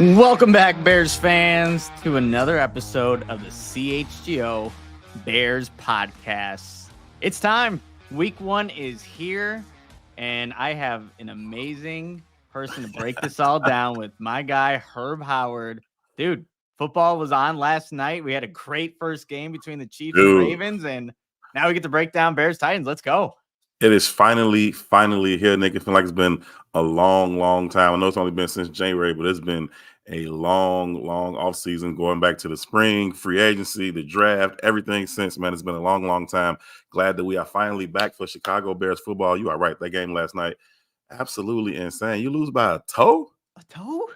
Welcome back, Bears fans, to another episode of the CHGO Bears Podcast. It's time. Week 1 is here, and I have an amazing person to break this all down with, my guy, Herb Howard. Dude, football was on last night. We had a great first game between the Chiefs and Ravens, and now we get to break down Bears Titans. Let's go. It is finally here, Nick. It feels like it's been a long time. I know it's only been since January, but it's been a long offseason going back to the spring, free agency, the draft, everything since, man. It's been a long time. Glad that we are finally back for Chicago Bears football. You are right. That game last night, absolutely insane. You lose by a toe? A toe?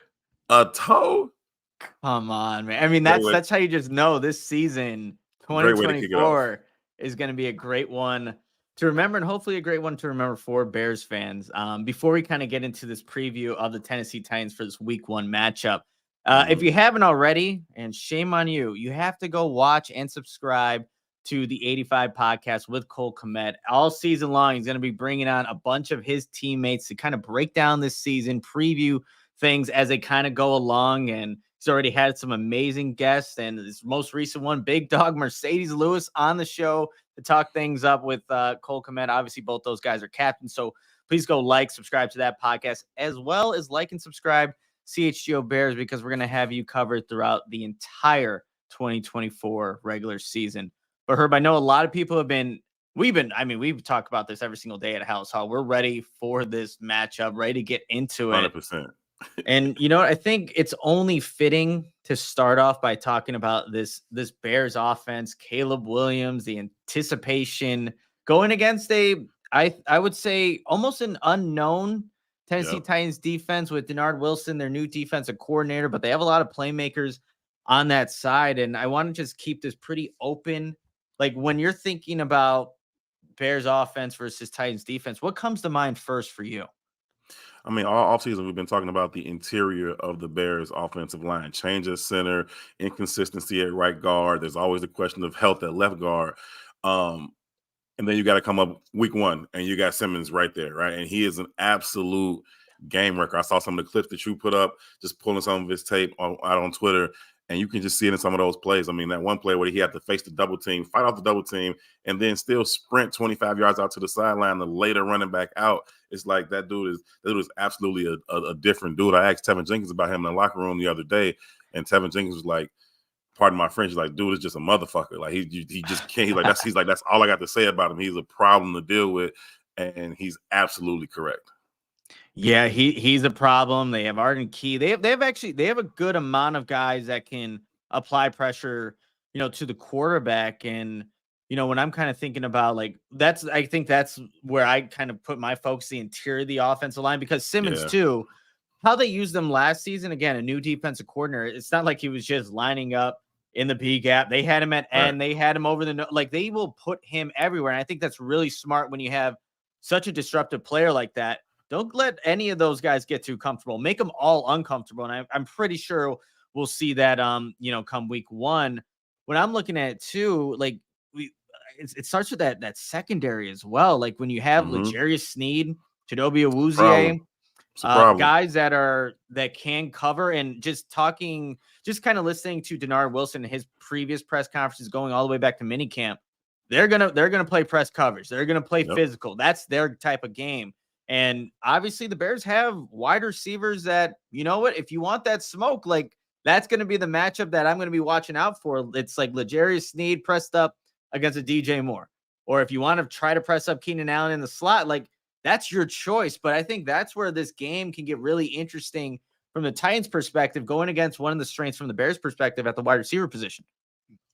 A toe? Come on, man. I mean, that's how you just know this season, 2024, is going to be a great one to remember, and hopefully a great one to remember for Bears fans. Before we kind of get into this preview of the Tennessee Titans for this Week 1 matchup, if you haven't already, and shame on you, you have to go watch and subscribe to the 85 podcast with Cole Kmet. All season long, he's going to be bringing on a bunch of his teammates to kind of break down this season, preview things as they kind of go along, and he's already had some amazing guests, and his most recent one, Big Dog Mercedes Lewis, on the show to talk things up with Cole Kmet. Obviously, both those guys are captains, so please go subscribe to that podcast, as well as like and subscribe CHGO Bears, because we're going to have you covered throughout the entire 2024 regular season. But Herb, I know a lot of people we've talked about this every single day at House Hall. We're ready for this matchup, ready to get into it. 100%. And you know what? I think it's only fitting to start off by talking about this Bears offense, Caleb Williams, the anticipation going against I would say almost an unknown Tennessee Titans defense with Denard Wilson, their new defensive coordinator, but they have a lot of playmakers on that side. And I want to just keep this pretty open. Like, when you're thinking about Bears offense versus Titans defense, what comes to mind first for you? I mean, all offseason, we've been talking about the interior of the Bears offensive line. Change at center, inconsistency at right guard. There's always the question of health at left guard. And then you got to come up Week 1, and you got Simmons right there, right? And he is an absolute game wrecker. I saw some of the clips that you put up, just pulling some of his tape out on Twitter, and you can just see it in some of those plays. I mean, that one play where he had to face the double team, fight off the double team, and then still sprint 25 yards out to the sideline, the later running back out. It's like that dude is absolutely a different dude. I asked Tevin Jenkins about him in the locker room the other day, and Tevin Jenkins was like, pardon my French, he's like, dude is just a motherfucker. Like, he just can't. He's like, that's all I got to say about him. He's a problem to deal with, and he's absolutely correct. Yeah, he's a problem. They have Arden Key. They have a good amount of guys that can apply pressure, to the quarterback. And when I'm kind of thinking about I think that's where I kind of put my focus, the interior of the offensive line, because Simmons too, how they used them last season, again, a new defensive coordinator. It's not like he was just lining up in the B gap. They had him at end. They had him over they will put him everywhere. And I think that's really smart when you have such a disruptive player like that. Don't let any of those guys get too comfortable. Make them all uncomfortable. And I'm pretty sure we'll see that, come Week 1. When I'm looking at it too, it starts with that secondary as well. Like, when you have L'Jarius Sneed, Chidobe Awuzie, guys that can cover, and just kind of listening to Denard Wilson and his previous press conferences going all the way back to minicamp. They're gonna play press coverage. They're gonna play physical. That's their type of game. And obviously the Bears have wide receivers that, if you want that smoke, that's going to be the matchup that I'm going to be watching out for. It's like L'Jarius Sneed pressed up against a DJ Moore. Or if you want to try to press up Keenan Allen in the slot, that's your choice. But I think that's where this game can get really interesting from the Titans' perspective, going against one of the strengths from the Bears' perspective at the wide receiver position.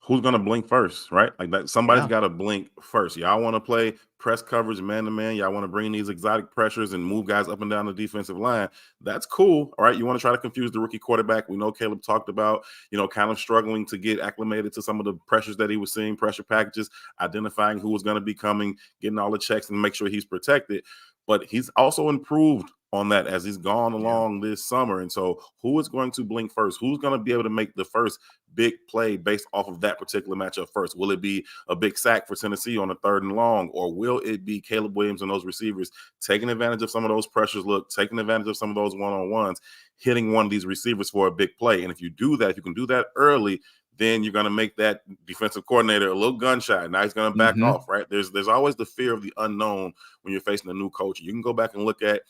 Who's going to blink first, right? Like, that somebody's got to blink first. Y'all want to play press coverage man-to-man. Y'all want to bring these exotic pressures and move guys up and down the defensive line. That's cool, all right? You want to try to confuse the rookie quarterback. We know Caleb talked about, kind of struggling to get acclimated to some of the pressures that he was seeing, pressure packages, identifying who was going to be coming, getting all the checks and make sure he's protected. But he's also improved on that as he's gone along this summer. And so who is going to blink first? Who's going to be able to make the first big play based off of that particular matchup first? Will it be a big sack for Tennessee on a 3rd and long, or will it be Caleb Williams and those receivers taking advantage of some of those pressures, taking advantage of some of those one-on-ones, hitting one of these receivers for a big play? And if you do that, if you can do that early, then you're going to make that defensive coordinator a little gun shy. Now he's going to back off, right? There's always the fear of the unknown when you're facing a new coach. You can go back and look at,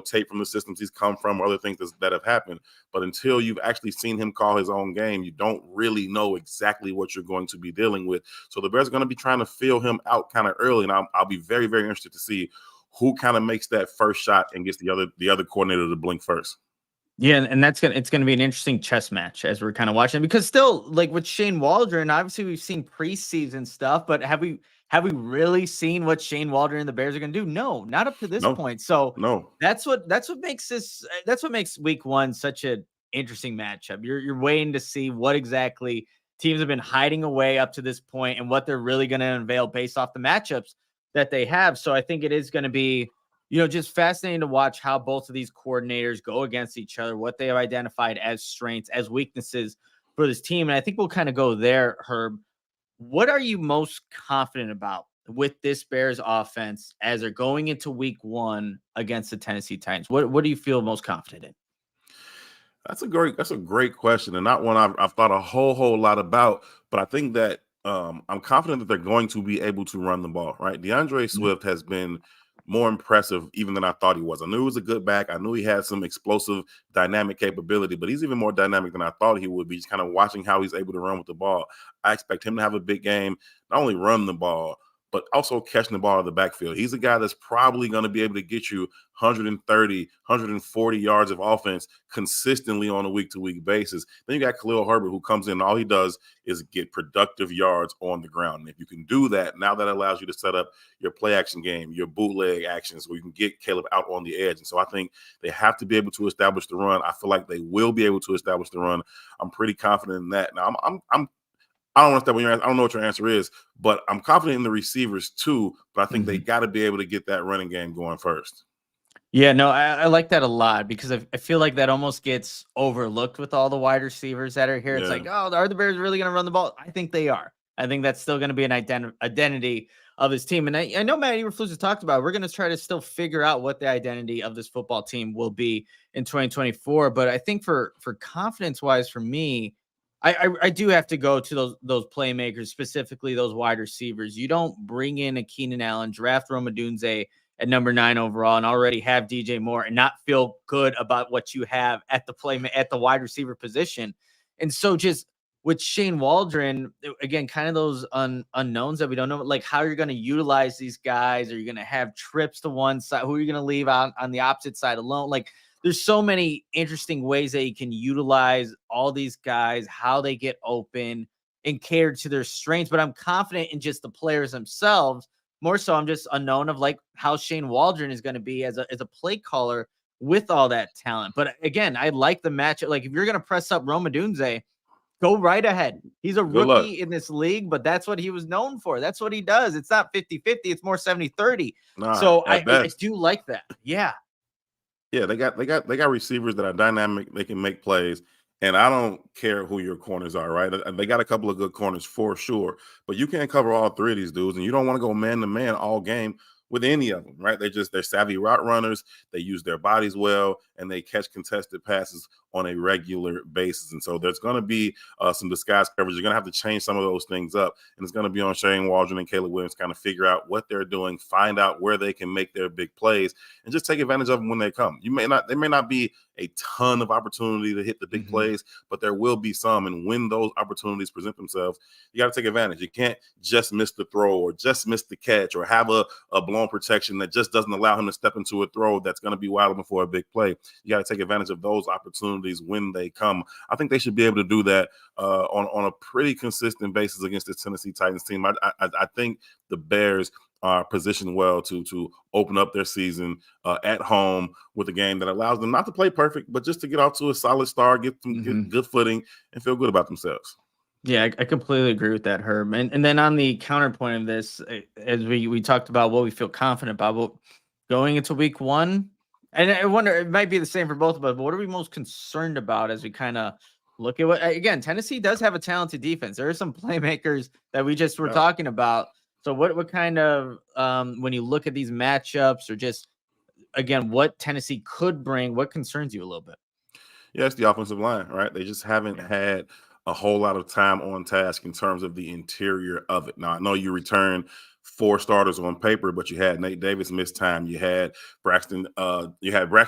tape from the systems he's come from or other things that have happened. But until you've actually seen him call his own game, you don't really know exactly what you're going to be dealing with. So the Bears are going to be trying to feel him out kind of early. And I'll be very, very interested to see who kind of makes that first shot and gets the other coordinator to blink first. Yeah, and it's gonna be an interesting chess match as we're kind of watching, because still, like with Shane Waldron, obviously we've seen preseason stuff, but have we really seen what Shane Waldron and the Bears are gonna do? No, not up to this point. So that's what makes week 1 such an interesting matchup. You're waiting to see what exactly teams have been hiding away up to this point and what they're really gonna unveil based off the matchups that they have. So I think it is gonna be just fascinating to watch how both of these coordinators go against each other, what they have identified as strengths, as weaknesses for this team. And I think we'll kind of go there, Herb. What are you most confident about with this Bears offense as they're going into week 1 against the Tennessee Titans? What do you feel most confident in? That's a great question, and not one I've thought a whole lot about. But I think that I'm confident that they're going to be able to run the ball, right? DeAndre Swift has been more impressive even than I thought he was. I knew he was a good back. I knew he had some explosive dynamic capability, but he's even more dynamic than I thought he would be. Just kind of watching how he's able to run with the ball. I expect him to have a big game, not only run the ball, but also catching the ball in the backfield. He's a guy that's probably going to be able to get you 130, 140 yards of offense consistently on a week-to-week basis. Then you got Khalil Herbert, who comes in and all he does is get productive yards on the ground. And if you can do that, now that allows you to set up your play-action game, your bootleg actions, where you can get Caleb out on the edge. And so I think they have to be able to establish the run. I feel like they will be able to establish the run. I'm pretty confident in that. Now, I don't understand what I don't know what your answer is, but I'm confident in the receivers too. But I think they got to be able to get that running game going first. Yeah, no, I like that a lot, because I feel like that almost gets overlooked with all the wide receivers that are here. It's like, oh, are the Bears really going to run the ball? I think they are. I think that's still going to be an identity of this team. And I know Matt Eberflus has talked about it. We're going to try to still figure out what the identity of this football team will be in 2024. But I think for confidence-wise, for me, I do have to go to those playmakers, specifically those wide receivers. You don't bring in a Keenan Allen, draft Rome Odunze at number 9 overall, and already have DJ Moore and not feel good about what you have at the wide receiver position. And so just with Shane Waldron, again, kind of those unknowns that we don't know, like how you're going to utilize these guys. Are you going to have trips to one side? Who are you going to leave out on the opposite side alone? Like, there's so many interesting ways that you can utilize all these guys, how they get open and cater to their strengths. But I'm confident in just the players themselves. More so, I'm just unknown of like how Shane Waldron is going to be as a play caller with all that talent. But again, I like the matchup. Like, if you're going to press up Rome Odunze, go right ahead. He's a rookie in this league, but that's what he was known for. That's what he does. It's not 50-50. It's more 70-30. So I do like that. Yeah. Yeah, they got receivers that are dynamic. They can make plays, and I don't care who your corners are, right? They got a couple of good corners for sure, but you can't cover all 3 of these dudes, and you don't want to go man to man all game with any of them, right? They're savvy route runners. They use their bodies well, and they catch contested passes on a regular basis. And so there's going to be some disguise coverage. You're going to have to change some of those things up, and it's going to be on Shane Waldron and Caleb Williams kind of figure out what they're doing, find out where they can make their big plays, and just take advantage of them when they come. There may not be a ton of opportunity to hit the big plays, but there will be some. And when those opportunities present themselves, you got to take advantage. You can't just miss the throw or just miss the catch or have a blown protection that just doesn't allow him to step into a throw that's going to be wide open for a big play. You got to take advantage of those opportunities when they come. I think they should be able to do that on a pretty consistent basis against the Tennessee Titans team. I think the Bears are positioned well to open up their season at home with a game that allows them not to play perfect, but just to get off to a solid start, get good footing, and feel good about themselves. Yeah, I completely agree with that, Herb. And then on the counterpoint of this, as we talked about what we feel confident about, going into week 1, And I wonder, it might be the same for both of us, but what are we most concerned about as we kind of look at what, again, Tennessee does have a talented defense. There are some playmakers that we just were talking about. So what kind of, when you look at these matchups or just, again, what Tennessee could bring, what concerns you a little bit? Yeah, it's the offensive line, right? They just haven't had a whole lot of time on task in terms of the interior of it. Now, I know you returned 4 starters on paper, but you had Nate Davis miss time. You had Braxton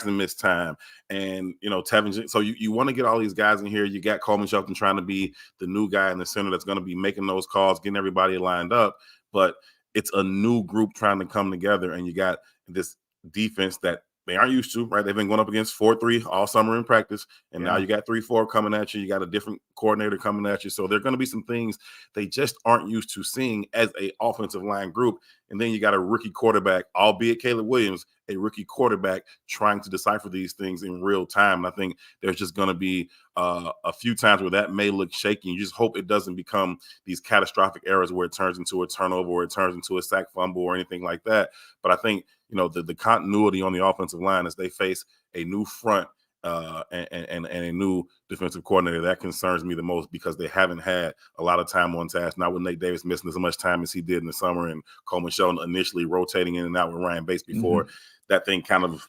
miss time, and Tevin. So you want to get all these guys in here. You got Coleman Shelton trying to be the new guy in the center that's going to be making those calls, getting everybody lined up. But it's a new group trying to come together, and you got this defense that they aren't used to, right? They've been going up against 4-3 all summer in practice, and now you got 3-4 coming at you. You got a different coordinator coming at you. So there are going to be some things they just aren't used to seeing as a offensive line group. And then you got a rookie quarterback, albeit Caleb Williams, a rookie quarterback trying to decipher these things in real time. And I think there's just going to be a few times where that may look shaky. You just hope it doesn't become these catastrophic errors where it turns into a turnover or it turns into a sack fumble or anything like that. But I think, the continuity on the offensive line as they face a new front and a new defensive coordinator, that concerns me the most because they haven't had a lot of time on task. Not with Nate Davis missing as much time as he did in the summer and Coleman Shelton initially rotating in and out with Ryan Bates before that thing kind of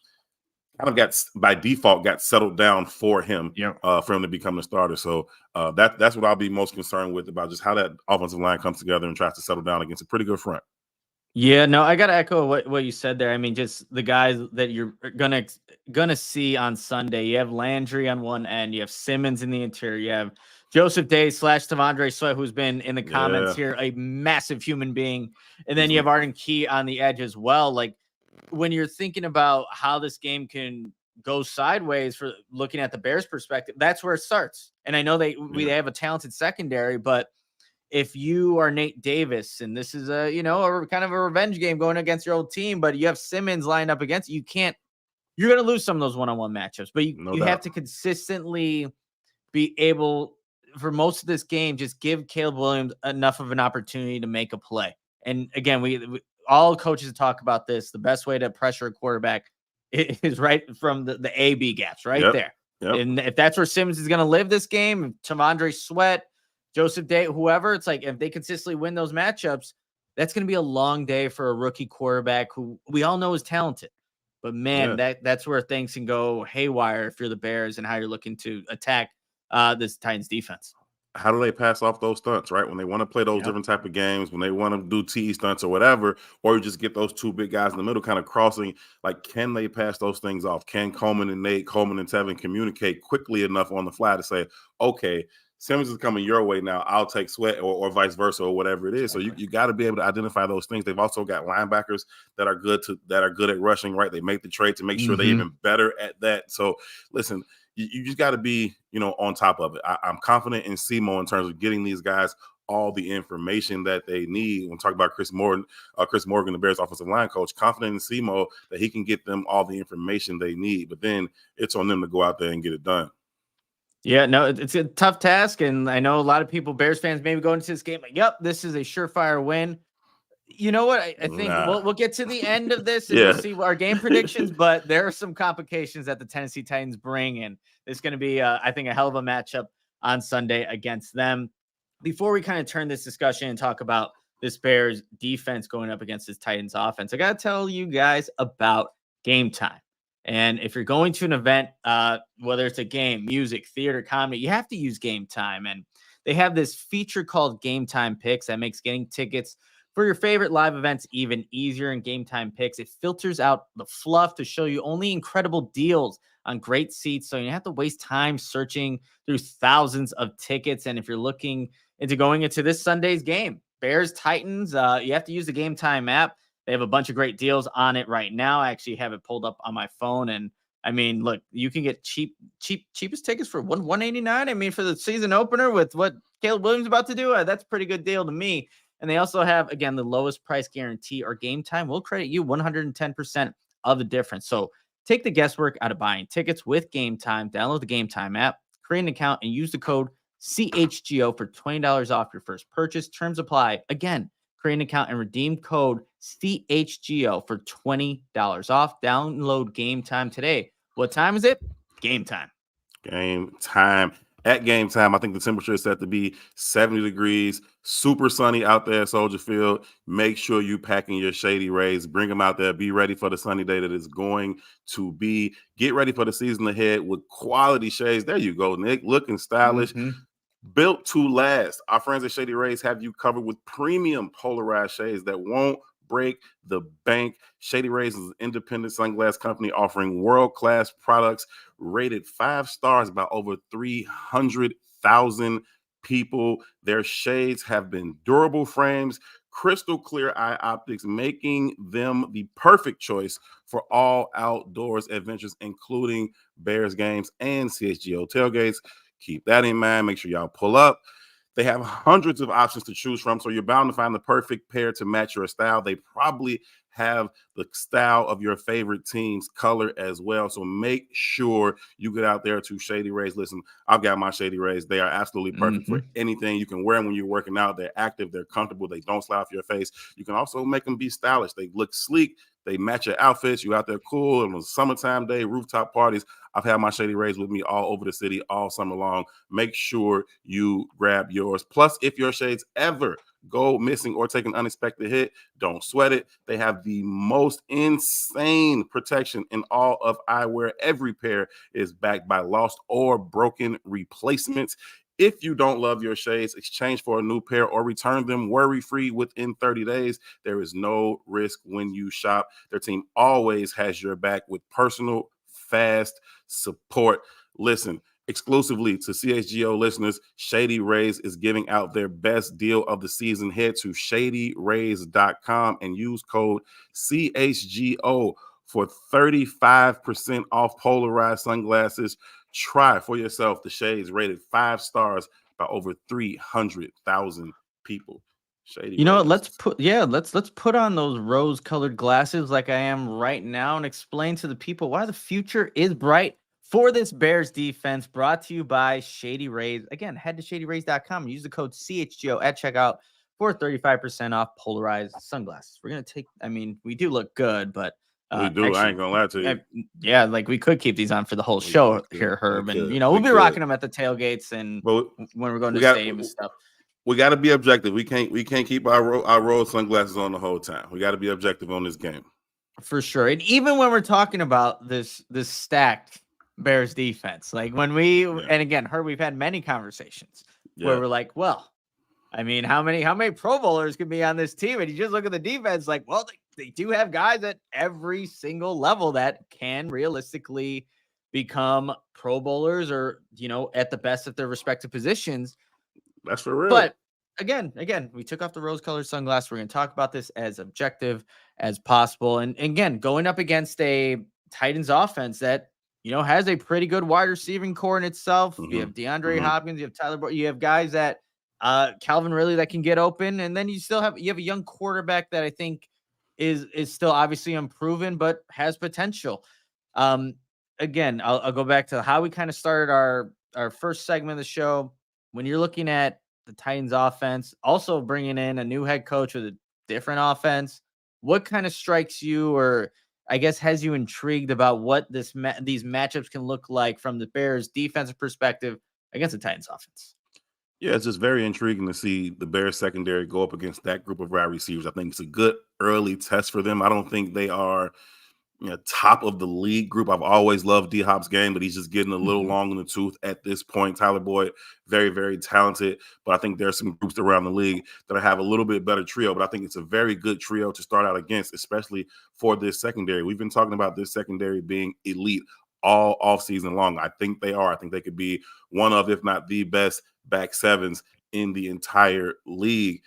got by default got settled down for him for him to become the starter. So that's what I'll be most concerned with about just how that offensive line comes together and tries to settle down against a pretty good front. Yeah, no, I got to echo what you said there. I mean, just the guys that you're gonna see on Sunday. You have Landry on one end, you have Simmons in the interior, you have Joseph Day / Tavondre Sweat, who's been in the comments here, a massive human being, and then you have Arden Key on the edge as well. Like when you're thinking about how this game can go sideways for looking at the Bears' perspective, that's where it starts. And I know they have a talented secondary, but if you are Nate Davis and this is a kind of a revenge game going against your old team, but you have Simmons lined up against you, you're going to lose some of those one-on-one matchups, but you have to consistently be able for most of this game, just give Caleb Williams enough of an opportunity to make a play. And again, we all coaches talk about this. The best way to pressure a quarterback is right from the A-B gaps right there. Yep. And if that's where Simmons is going to live this game, Tavondre Sweat, Joseph Day, whoever, it's like if they consistently win those matchups, that's going to be a long day for a rookie quarterback who we all know is talented. But man, that's where things can go haywire if you're the Bears and how you're looking to attack this Titans defense. How do they pass off those stunts, right? When they want to play those different type of games, when they want to do TE stunts or whatever, or you just get those two big guys in the middle kind of crossing, like can they pass those things off? Can Coleman and Tevin communicate quickly enough on the fly to say, okay, Simmons is coming your way now, I'll take Sweat or vice versa or whatever it is. So you got to be able to identify those things. They've also got linebackers that are good at rushing, right? They make the trade to make sure they're even better at that. So listen, you just got to be, on top of it. I'm confident in Simo in terms of getting these guys all the information that they need. When talking about Chris Morgan, the Bears offensive line coach, confident in Simo that he can get them all the information they need. But then it's on them to go out there and get it done. Yeah, no, it's a tough task. And I know a lot of people, Bears fans, maybe going into this game like, yep, this is a surefire win. You know what? I think we'll get to the end of this and we'll see our game predictions, but there are some complications that the Tennessee Titans bring, and it's going to be, I think, a hell of a matchup on Sunday against them. Before we kind of turn this discussion and talk about this Bears defense going up against this Titans offense, I got to tell you guys about Game Time. And if you're going to an event, whether it's a game, music, theater, comedy, you have to use Game Time. And they have this feature called Game Time Picks that makes getting tickets for your favorite live events even easier. In Game Time Picks, it filters out the fluff to show you only incredible deals on great seats, so you don't have to waste time searching through thousands of tickets. And if you're looking into going into this Sunday's game, Bears Titans, you have to use the Game Time app. They have a bunch of great deals on it right now. I actually have it pulled up on my phone, and I mean, look, you can get cheapest tickets for $189. I mean, for the season opener with what Caleb Williams is about to do, that's a pretty good deal to me. And they also have, again, the lowest price guarantee, or Game Time will credit you 110% of the difference. So take the guesswork out of buying tickets with Game Time. Download the Game Time app, create an account, and use the code CHGO for $20 off your first purchase. Terms apply. Again, create an account and redeem code CHGO for $20 off. Download Game Time today. What time is it? Game time. Game time. At game time, I think the temperature is set to be 70 degrees, super sunny out there at Soldier Field. Make sure you packing your Shady Rays. Bring them out there. Be ready for the sunny day that is going to be. Get ready for the season ahead with quality shades. There you go, Nick. Looking stylish. Mm-hmm. Built to last. Our friends at Shady Rays have you covered with premium polarized shades that won't break the bank. Shady Rays is an independent sunglass company offering world-class products rated 5 stars by over 300,000 people. Their shades have been durable frames, crystal clear eye optics, making them the perfect choice for all outdoors adventures, including Bears games and CHGO tailgates. Keep that in mind. Make sure y'all pull up. They have hundreds of options to choose from, so you're bound to find the perfect pair to match your style. They probably have the style of your favorite team's color as well. So make sure you get out there to Shady Rays. Listen, I've got my Shady Rays. They are absolutely perfect for anything. You can wear them when you're working out. They're active. They're comfortable. They don't slide off your face. You can also make them be stylish. They look sleek. They match your outfits. You out there cool on a summertime day, rooftop parties. I've had my Shady Rays with me all over the city all summer long. Make sure you grab yours. Plus, if your shades ever go missing or take an unexpected hit, don't sweat it. They have the most insane protection in all of eyewear. Every pair is backed by lost or broken replacements. If you don't love your shades, exchange for a new pair or return them worry-free within 30 days. There is no risk when you shop. Their team always has your back with personal, fast support. Listen, exclusively to CHGO listeners, Shady Rays is giving out their best deal of the season. Head to shadyrays.com and use code CHGO for 35% off polarized sunglasses. Try for yourself the shades rated 5 stars by over 300,000 people. Shady You know what? Rays. Let's put on those rose-colored glasses like I am right now and explain to the people why the future is bright for this Bears defense. Brought to you by Shady Rays. Again, head to shadyrays.com and use the code CHGO at checkout for 35% off polarized sunglasses. We're gonna we do look good, but we do. Actually, I ain't gonna lie to you. Yeah, like we could keep these on for the whole show here, Herb, and we'll be rocking them at the tailgates and when we're going to the stadium and stuff. We got to be objective. We can't keep our rose sunglasses on the whole time. We got to be objective on this game. For sure. And even when we're talking about this stacked Bears defense, like when and again, Herb, we've had many conversations where we're like, well, I mean, how many Pro Bowlers could be on this team? And you just look at the defense, like, well, they do have guys at every single level that can realistically become Pro Bowlers or, at the best of their respective positions. That's for real. But again, we took off the rose-colored sunglasses. We're going to talk about this as objective as possible. And again, going up against a Titans offense that, has a pretty good wide receiving core in itself. You have DeAndre Hopkins, you have Tyler Boyd, you have guys that Calvin Ridley that can get open, and then you have a young quarterback that I think is still obviously unproven but has potential. Again, I'll go back to how we kind of started our first segment of the show. When you're looking at the Titans offense, also bringing in a new head coach with a different offense, what kind of strikes you, or I guess has you intrigued about what these matchups can look like from the Bears defensive perspective against the Titans offense? Yeah, it's just very intriguing to see the Bears secondary go up against that group of wide receivers. I think it's a good early test for them. I don't think they are top of the league group. I've always loved D-Hop's game, but he's just getting a little long in the tooth at this point. Tyler Boyd, very, very talented, but I think there are some groups around the league that have a little bit better trio, but I think it's a very good trio to start out against, especially for this secondary. We've been talking about this secondary being elite all offseason long. I think they are. I think they could be one of, if not the best back sevens in the entire league.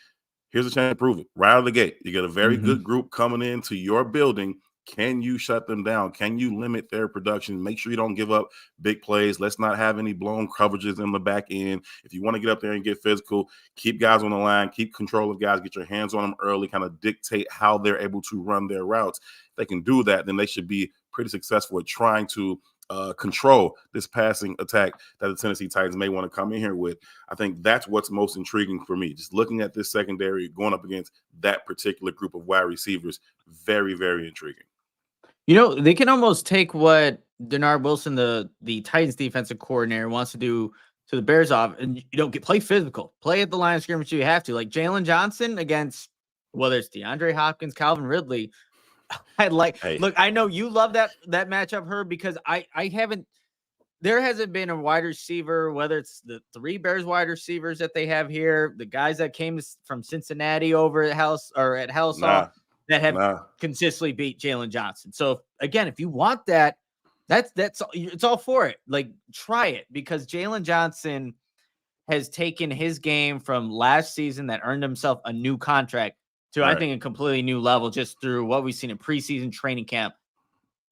Here's a chance to prove it. Right out of the gate, you get a very good group coming into your building. Can you shut them down? Can you limit their production? Make sure you don't give up big plays. Let's not have any blown coverages in the back end. If you want to get up there and get physical, keep guys on the line, keep control of guys, get your hands on them early, kind of dictate how they're able to run their routes. If they can do that, then they should be pretty successful at trying to control this passing attack that the Tennessee Titans may want to come in here with. I think that's what's most intriguing for me. Just looking at this secondary going up against that particular group of wide receivers, very, very intriguing. They can almost take what Denard Wilson, the Titans defensive coordinator, wants to do to the Bears off, and play physical, play at the line of scrimmage. You have to, like Jalen Johnson against whether it's DeAndre Hopkins, Calvin Ridley. Look, I know you love that matchup, Herb, because I haven't. There hasn't been a wide receiver, whether it's the 3 Bears wide receivers that they have here, the guys that came from Cincinnati over at Hellsaw, that have consistently beat Jalen Johnson. So again, if you want that, it's all for it. Like, try it, because Jalen Johnson has taken his game from last season that earned himself a new contract to, I think, a completely new level just through what we've seen in preseason training camp.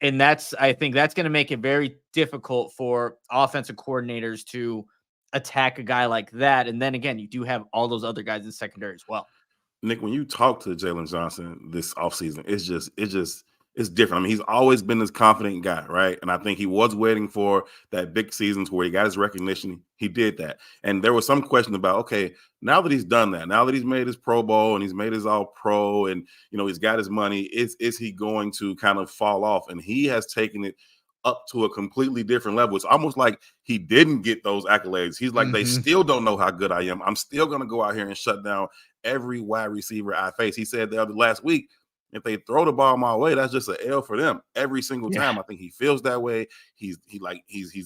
And I think that's going to make it very difficult for offensive coordinators to attack a guy like that. And then again, you do have all those other guys in secondary as well. Nick, when you talk to Jalen Johnson this offseason, it's different. I mean, he's always been this confident guy, right? And I think he was waiting for that big season where he got his recognition. He did that. And there was some question about, okay, now that he's done that, now that he's made his Pro Bowl and he's made his All-Pro and, he's got his money, is he going to kind of fall off? And he has taken it up to a completely different level. It's almost like he didn't get those accolades. He's like, they still don't know how good I am. I'm still going to go out here and shut down every wide receiver I face. He said last week, if they throw the ball my way, that's just an L for them every single time. I think he feels that way. He's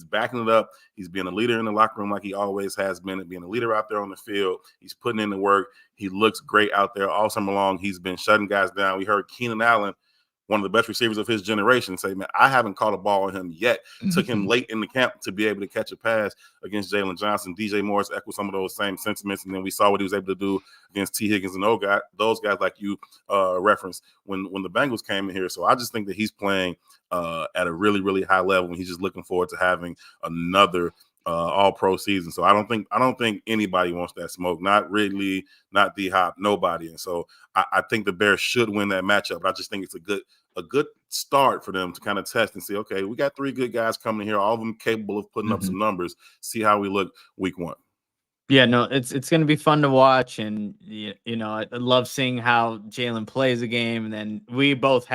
backing it up. He's being a leader in the locker room like he always has been, being a leader out there on the field. He's putting in the work. He looks great out there all summer long. He's been shutting guys down. We heard Keenan Allen, one of the best receivers of his generation, say, man, I haven't caught a ball on him yet. Took him late in the camp to be able to catch a pass against Jalen Johnson. DJ Morris echoed some of those same sentiments, and then we saw what he was able to do against T. Higgins and those guys like you referenced when the Bengals came in here. So I just think that he's playing at a really, really high level, and he's just looking forward to having another All-Pro season. So I don't think anybody wants that smoke. Not Ridley, not D-Hop, nobody. And so I think the Bears should win that matchup. I just think it's a good start for them to kind of test and see, okay, we got 3 good guys coming here, all of them capable of putting up some numbers, see how we look week 1. Yeah, no, it's going to be fun to watch. And, I love seeing how Jalen plays a game. And then we both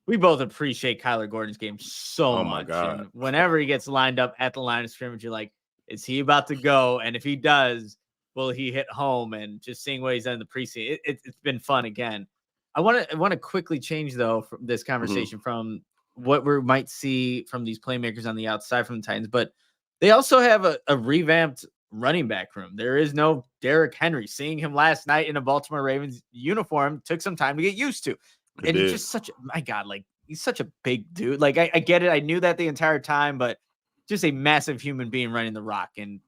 appreciate Kyler Gordon's game so much. And whenever he gets lined up at the line of scrimmage, you're like, is he about to go? And if he does, will he hit home? And just seeing what he's done in the preseason, it's been fun again. I want to quickly change, though, from this conversation from what we might see from these playmakers on the outside from the Titans. But they also have a revamped running back room. There is no Derrick Henry. Seeing him last night in a Baltimore Ravens uniform took some time to get used to. And he's just he's such a big dude. Like, I get it. I knew that the entire time, but just a massive human being running the rock. And,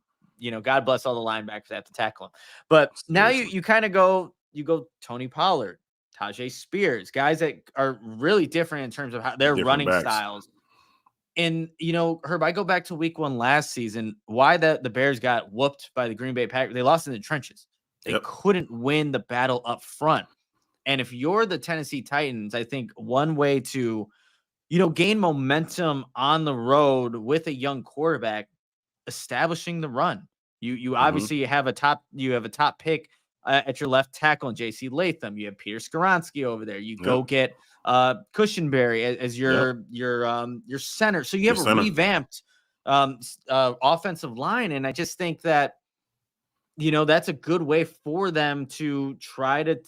God bless all the linebackers that have to tackle him. But now you kind of go Tony Pollard, Tajay Spears, guys that are really different in terms of how their running styles. And, Herb, I go back to week 1 last season, why the Bears got whooped by the Green Bay Packers. They lost in the trenches. They couldn't win the battle up front. And if you're the Tennessee Titans, I think one way to, gain momentum on the road with a young quarterback, establishing the run. You obviously have a top pick at your left tackle in J.C. Latham. You have Peter Skoronski over there. You go get Cushenberry as your center. So you have a revamped offensive line, and I just think that that's a good way for them to try to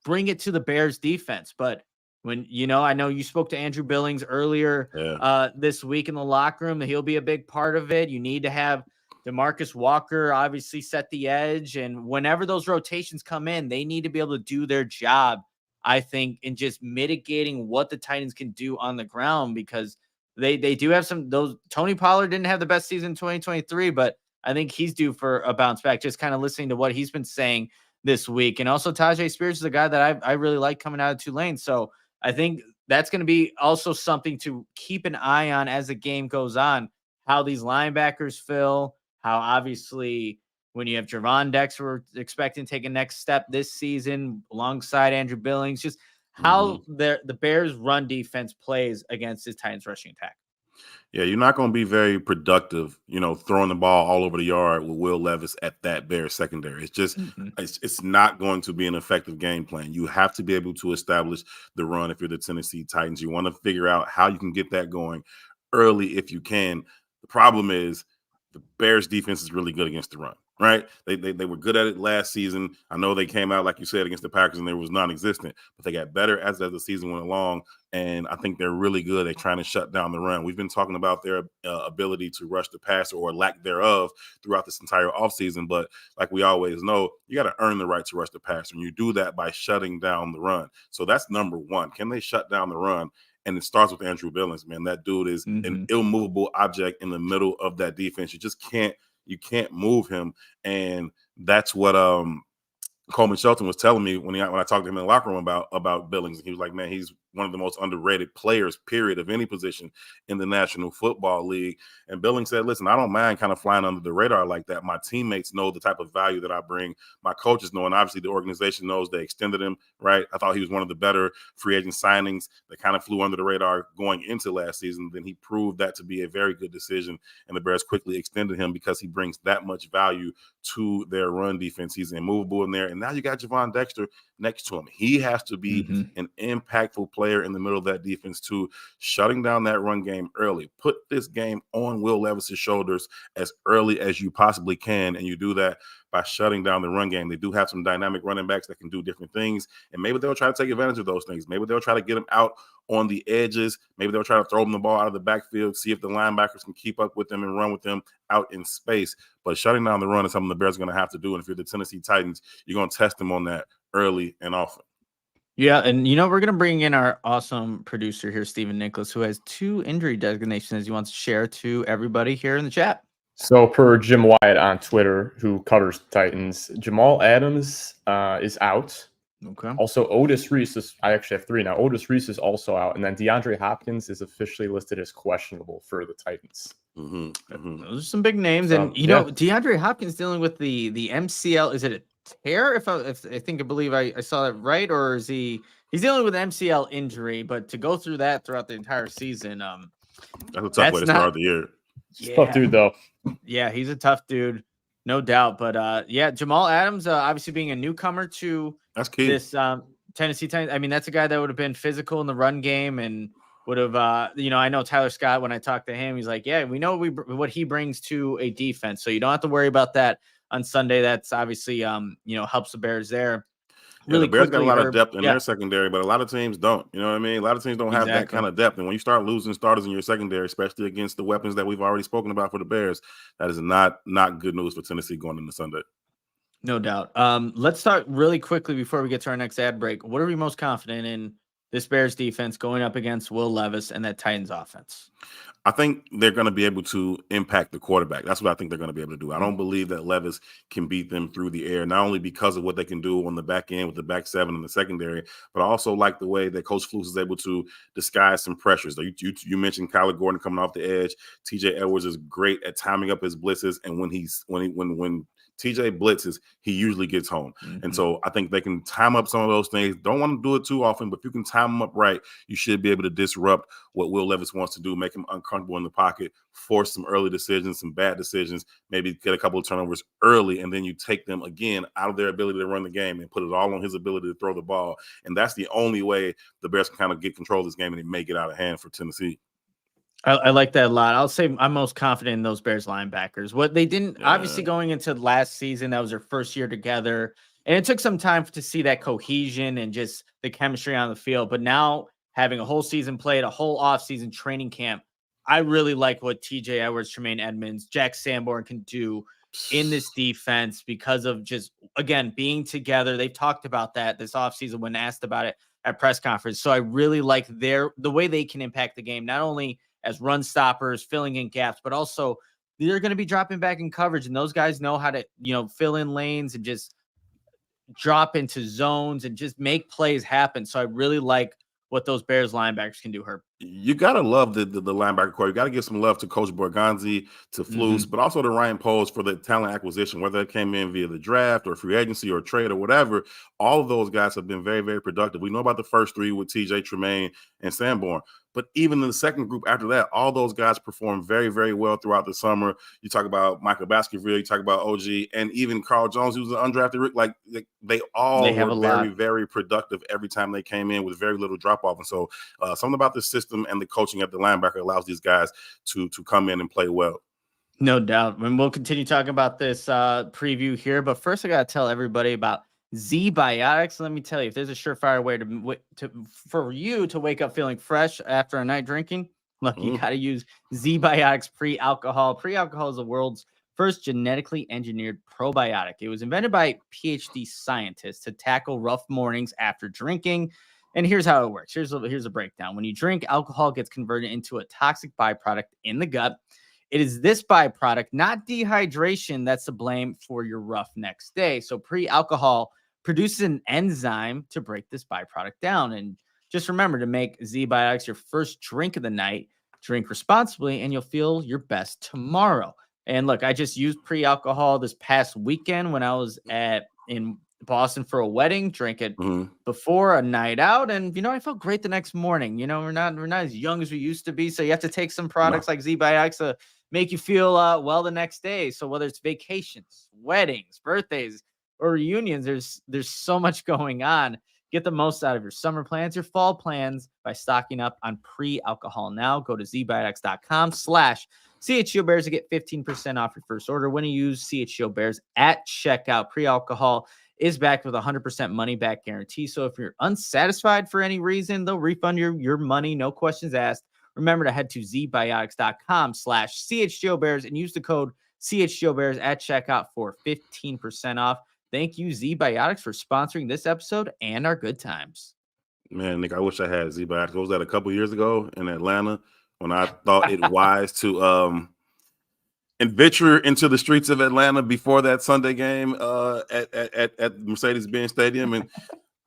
bring it to the Bears defense. But when I know you spoke to Andrew Billings earlier this week in the locker room, that he'll be a big part of it. You need to have DeMarcus Walker obviously set the edge, and whenever those rotations come in, they need to be able to do their job, I think, in just mitigating what the Titans can do on the ground, because they do have those. Tony Pollard didn't have the best season in 2023, but I think he's due for a bounce back, just kind of listening to what he's been saying this week. And also Tajay Spears is a guy that I really like coming out of Tulane. So I think that's going to be also something to keep an eye on as the game goes on, how these linebackers fill, how obviously when you have Javon Dexter, we're expecting to take a next step this season alongside Andrew Billings, just how the Bears run defense plays against this Titans rushing attack. Yeah, you're not going to be very productive, throwing the ball all over the yard with Will Levis at that Bears secondary. It's just, it's not going to be an effective game plan. You have to be able to establish the run if you're the Tennessee Titans. You want to figure out how you can get that going early if you can. The problem is the Bears defense is really good against the run, right? They were good at it last season. I know they came out, like you said, against the Packers and they was non-existent, but they got better as the season went along. And I think they're really good at trying to shut down the run. We've been talking about their ability to rush the passer or lack thereof throughout this entire offseason. But like we always know, you got to earn the right to rush the passer. And you do that by shutting down the run. So that's number one. Can they shut down the run? And it starts with Andrew Billings, man. That dude is an immovable object in the middle of that defense. You can't move him. And that's what Coleman Shelton was telling me when I talked to him in the locker room about Billings. He was like, man, he's one of the most underrated players, period, of any position in the National Football League. And Billings said, listen, I don't mind kind of flying under the radar like that. My teammates know the type of value that I bring. My coaches know, and obviously the organization knows. They extended him, right? I thought he was one of the better free agent signings that kind of flew under the radar going into last season. Then he proved that to be a very good decision, and the Bears quickly extended him because he brings that much value to their run defense. He's immovable in there. And now you got Javon Dexter next to him. He has to be an impactful player in the middle of that defense too, shutting down that run game early. Put this game on Will Levis's shoulders as early as you possibly can, and you do that by shutting down the run game. They do have some dynamic running backs that can do different things, and maybe they'll try to take advantage of those things. Maybe they'll try to get them out on the edges. Maybe they'll try to throw them the ball out of the backfield, see if the linebackers can keep up with them and run with them out in space. But shutting down the run is something the Bears are going to have to do, and if you're the Tennessee Titans, you're going to test them on that early and often. Yeah, and we're going to bring in our awesome producer here, Stephen Nicholas, who has 2 injury designations he wants to share to everybody here in the chat. So per Jim Wyatt on Twitter, who covers the Titans, Jamal Adams is out. Okay. Also, Otis Reese is, I actually have 3 now. Otis Reese is also out. And then DeAndre Hopkins is officially listed as questionable for the Titans. Those are some big names. And, DeAndre Hopkins dealing with the MCL. Is it a tear? If I believe I saw that right, or is he's dealing with an MCL injury? But to go through that throughout the entire season, that's a tough way to start the year. Yeah. Tough dude, though. Yeah, he's a tough dude, no doubt. But Jamal Adams, obviously being a newcomer to that's key. This Tennessee Titans. I mean, that's a guy that would have been physical in the run game and would have, I know Tyler Scott, when I talked to him, he's like, yeah, we know what he brings to a defense. So you don't have to worry about that on Sunday. That's obviously, helps the Bears there. Really, the Bears got a lot of depth in their secondary, but a lot of teams don't. You know what I mean? A lot of teams don't have that kind of depth. And when you start losing starters in your secondary, especially against the weapons that we've already spoken about for the Bears, that is not good news for Tennessee going into Sunday. No doubt. Let's start really quickly before we get to our next ad break. What are we most confident in this Bears defense going up against Will Levis and that Titans offense? I think they're going to be able to impact the quarterback. That's what I think they're going to be able to do. I don't believe that Levis can beat them through the air, not only because of what they can do on the back end with the back 7 in the secondary, but I also like the way that Coach Flus is able to disguise some pressures. You mentioned Kyler Gordon coming off the edge. TJ Edwards is great at timing up his blitzes, and when TJ blitzes, he usually gets home. And so I think they can time up some of those things. Don't want to do it too often, but if you can time them up right, you should be able to disrupt what Will Levis wants to do, make him uncomfortable in the pocket, force some early decisions, some bad decisions, maybe get a couple of turnovers early, and then you take them again out of their ability to run the game and put it all on his ability to throw the ball. And that's the only way the Bears can kind of get control of this game, and it may get out of hand for Tennessee. I like that a lot. I'll say I'm most confident in those Bears linebackers. What they didn't, obviously going into last season, that was their first year together. And it took some time to see that cohesion and just the chemistry on the field. But now having a whole season played, a whole offseason training camp, I really like what TJ Edwards, Tremaine Edmonds, Jack Sanborn can do in this defense because of just, again, being together. They've talked about that this offseason when asked about it at press conference. So I really like the way they can impact the game, not only as run stoppers, filling in gaps, but also they're going to be dropping back in coverage, and those guys know how to, fill in lanes and just drop into zones and just make plays happen. So I really like what those Bears linebackers can do, Herb. You gotta love the linebacker core. You gotta give some love to Coach Borgonzi, to Flus, but also to Ryan Poles for the talent acquisition, whether it came in via the draft or free agency or trade or whatever. All of those guys have been very, very productive. We know about the first three with TJ Tremaine and Sanborn, but even in the second group after that, all those guys performed very, very well throughout the summer. You talk about Michael Baskerville, you talk about OG, and even Carl Jones, who was an undrafted rookie. Like they all were very, very productive every time they came in with very little drop off. And so something about the system and the coaching at the linebacker allows these guys to come in and play well. No doubt. And we'll continue talking about this preview here. But first, I got to tell everybody about Z-Biotics. Let me tell you, if there's a surefire way for you to wake up feeling fresh after a night drinking, look, you got to use Z-Biotics pre-alcohol. Pre-alcohol is the world's first genetically engineered probiotic. It was invented by PhD scientists to tackle rough mornings after drinking. And here's how it works. Here's a breakdown. When you drink, alcohol gets converted into a toxic byproduct in the gut. It is this byproduct, not dehydration, that's to blame for your rough next day. So pre-alcohol produces an enzyme to break this byproduct down. And just remember to make Z-Biotics your first drink of the night. Drink responsibly, and you'll feel your best tomorrow. And look, I just used pre-alcohol this past weekend when I was in Boston for a wedding. Drank it before a night out, and I felt great the next morning. We're not as young as we used to be, so you have to take some products like Z-Biotics to make you feel well the next day. So whether it's vacations, weddings, birthdays, or reunions, there's so much going on. Get the most out of your summer plans, your fall plans by stocking up on pre-alcohol now. Go to zbiotics.com/CHGO Bears to get 15% off your first order when you use CHGO Bears at checkout. Pre-alcohol is backed with a 100% money back guarantee. So if you're unsatisfied for any reason, they'll refund your money, no questions asked. Remember to head to zbiotics.com/CHGO Bears and use the code CHGO Bears at checkout for 15% off. Thank you, Z-Biotics, for sponsoring this episode and our good times. Man, Nick, I wish I had Z-Biotics. Was that a couple years ago in Atlanta when I thought it wise to venture into the streets of Atlanta before that Sunday game at Mercedes-Benz Stadium, and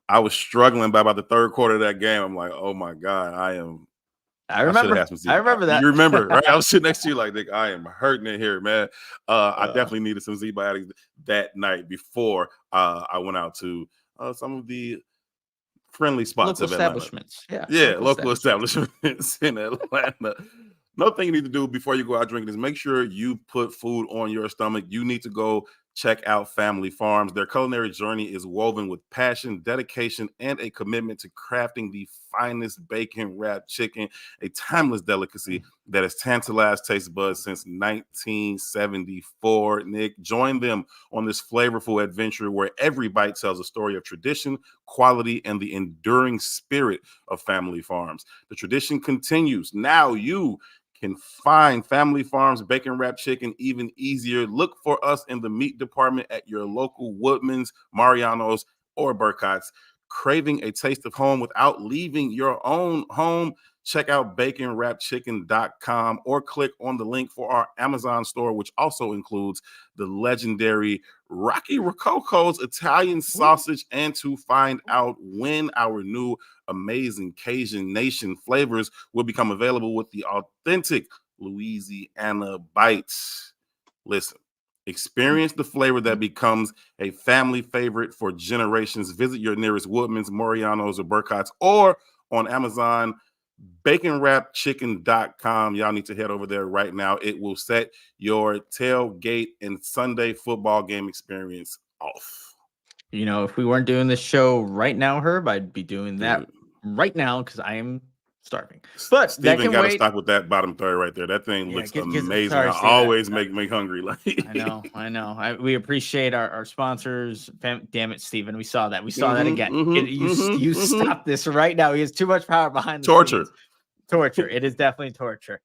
I was struggling by about the third quarter of that game. I'm like, oh my God, I remember that. You remember, right? I was sitting next to you like, Nick, I am hurting in here, man. I definitely needed some Z-Biotics that night before I went out to some of the friendly spots local of Atlanta. Establishments. Local establishments in Atlanta. Another thing you need to do before you go out drinking is make sure you put food on your stomach. You need to go check out Family Farms. Their culinary journey is woven with passion, dedication, and a commitment to crafting the finest bacon-wrapped chicken, a timeless delicacy that has tantalized taste buds since 1974. Nick, join them on this flavorful adventure where every bite tells a story of tradition, quality, and the enduring spirit of Family Farms. The tradition continues. Now you can find Family Farms bacon wrapped chicken even easier. Look for us in the meat department at your local Woodman's, Mariano's, or Burcott's. Craving a taste of home without leaving your own home? Check out baconwrappedchicken.com or click on the link for our Amazon store, which also includes the legendary Rocky Rococo's Italian sausage, and to find out when our new amazing Cajun Nation flavors will become available with the authentic Louisiana bites. Listen, experience the flavor that becomes a family favorite for generations. Visit your nearest Woodman's, Moreano's, or Burcott's, or on Amazon, baconwrappedchicken.com. Y'all need to head over there right now. It will set your tailgate and Sunday football game experience off. If we weren't doing this show right now, Herb, I'd be doing that right now because I am starving. But Steven got to stop with that bottom third right there. That thing looks amazing. Sorry, I always make hungry. I know. We appreciate our sponsors. Damn it, Steven. We saw that. We saw that again. You stop this right now. He has too much power behind the scenes. Torture. It is definitely torture.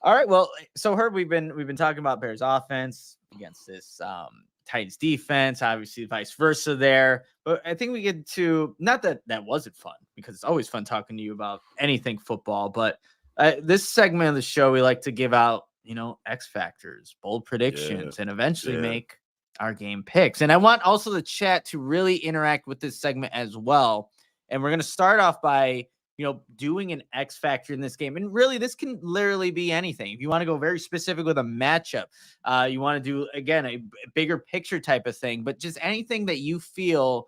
All right. Well, so Herb, we've been talking about Bears offense against this Titans defense, obviously vice versa there. But I think we get to, not that wasn't fun, because it's always fun talking to you about anything football, but this segment of the show, we like to give out, X factors, bold predictions, and eventually make our game picks. And I want also the chat to really interact with this segment as well. And we're going to start off by doing an X factor in this game. And really, this can literally be anything. If you want to go very specific with a matchup, you want to do, again, a bigger picture type of thing, but just anything that you feel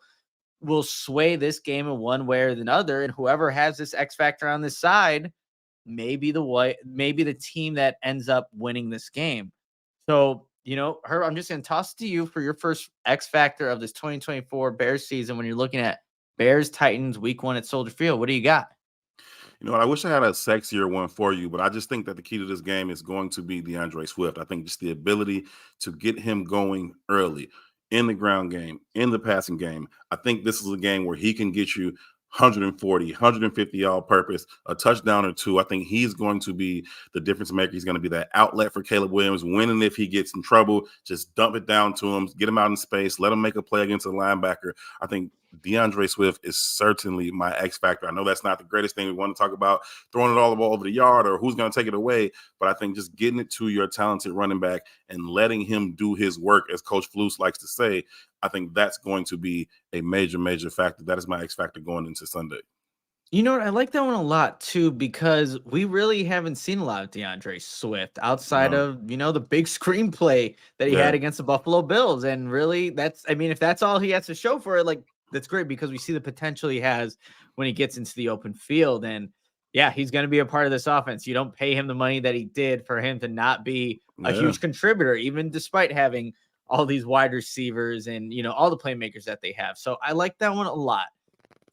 will sway this game in one way or another. And whoever has this X factor on this side, maybe the team that ends up winning this game. So, Herb, I'm just going to toss it to you for your first X factor of this 2024 Bears season when you're looking at Bears Titans week 1 at Soldier Field. What do you got? You know what? I wish I had a sexier one for you, but I just think that the key to this game is going to be DeAndre Swift. I think just the ability to get him going early in the ground game, in the passing game. I think this is a game where he can get you 140, 150 all-purpose, a touchdown or two. I think he's going to be the difference maker. He's going to be that outlet for Caleb Williams. When and if he gets in trouble, just dump it down to him, get him out in space, let him make a play against a linebacker. I think DeAndre Swift is certainly my X factor. I know that's not the greatest thing we want to talk about, throwing it all over the yard or who's going to take it away, but I think just getting it to your talented running back and letting him do his work, as Coach Flus likes to say, I think that's going to be a major, major factor. That is my X factor going into Sunday. You know what? I like that one a lot, too, because we really haven't seen a lot of DeAndre Swift outside of, the big screenplay that he had against the Buffalo Bills. And really, if that's all he has to show for it, that's great because we see the potential he has when he gets into the open field. And yeah, he's going to be a part of this offense. You don't pay him the money that he did for him to not be a huge contributor, even despite having all these wide receivers and, all the playmakers that they have. So I like that one a lot.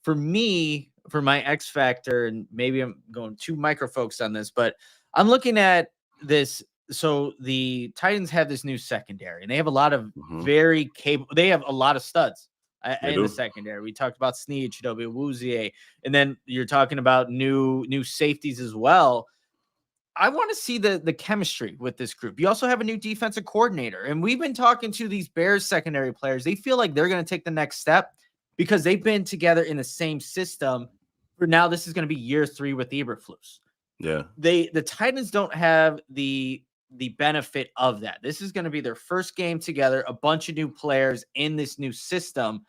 For me, for my X factor, and maybe I'm going too micro focused on this, but I'm looking at this. So the Titans have this new secondary and they have a lot of very capable, they have a lot of studs in the secondary. We talked about Snead, Chidobe Awuzie, and then you're talking about new safeties as well. I want to see the chemistry with this group. You also have a new defensive coordinator, and we've been talking to these Bears secondary players. They feel like they're going to take the next step because they've been together in the same system for now. This is going to be year 3 with Eberflus. Yeah. The Titans don't have the benefit of that. This is going to be their first game together, a bunch of new players in this new system.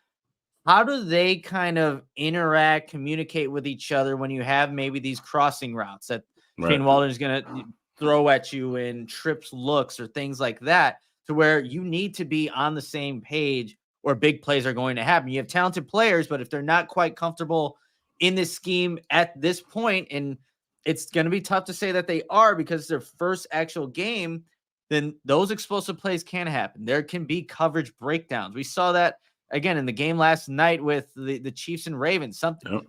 How do they kind of interact, communicate with each other when you have maybe these crossing routes that Shane Waldron is going to throw at you and trips looks or things like that, to where you need to be on the same page or big plays are going to happen. You have talented players, but if they're not quite comfortable in this scheme at this point, and it's going to be tough to say that they are because it's their first actual game, then those explosive plays can happen. There can be coverage breakdowns. We saw that again in the game last night with the Chiefs and Ravens. Something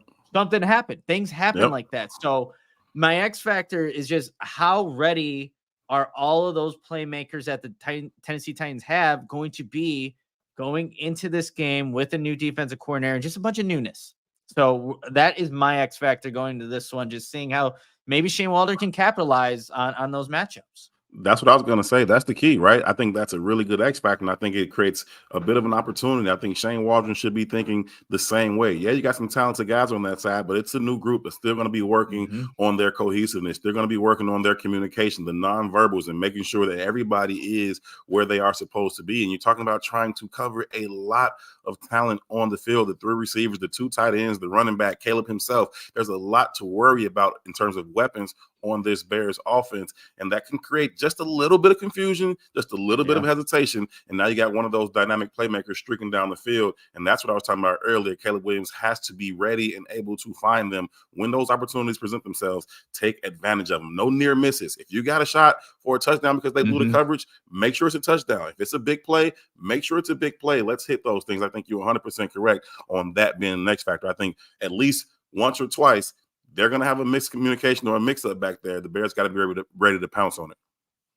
happened. Things happen like that. So my X factor is just how ready are all of those playmakers that the Tennessee Titans have going to be going into this game with a new defensive coordinator and just a bunch of newness. So that is my X factor going to this one, just seeing how maybe Shane Waldron can capitalize on those matchups. That's what I was going to say. That's the key, right? I think that's a really good X factor, and I think it creates a bit of an opportunity. I think Shane Waldron should be thinking the same way. Yeah, you got some talented guys on that side, but it's a new group that's still going to be working on their cohesiveness. They're going to be working on their communication, the nonverbals, and making sure that everybody is where they are supposed to be. And you're talking about trying to cover a lot of talent on the field, the 3 receivers, the 2 tight ends, the running back, Caleb himself. There's a lot to worry about in terms of weapons on this Bears offense, and that can create just a little bit of confusion, just a little bit of hesitation, and now you got one of those dynamic playmakers streaking down the field, and that's what I was talking about earlier. Caleb Williams has to be ready and able to find them when those opportunities present themselves. Take advantage of them. No near misses. If you got a shot for a touchdown because they blew the coverage, make sure it's a touchdown. If it's a big play, make sure it's a big play. Let's hit those things. I think you're 100% correct on that being the next factor. I think at least once or twice they're going to have a miscommunication or a mix-up back there. The Bears got to be ready to pounce on it.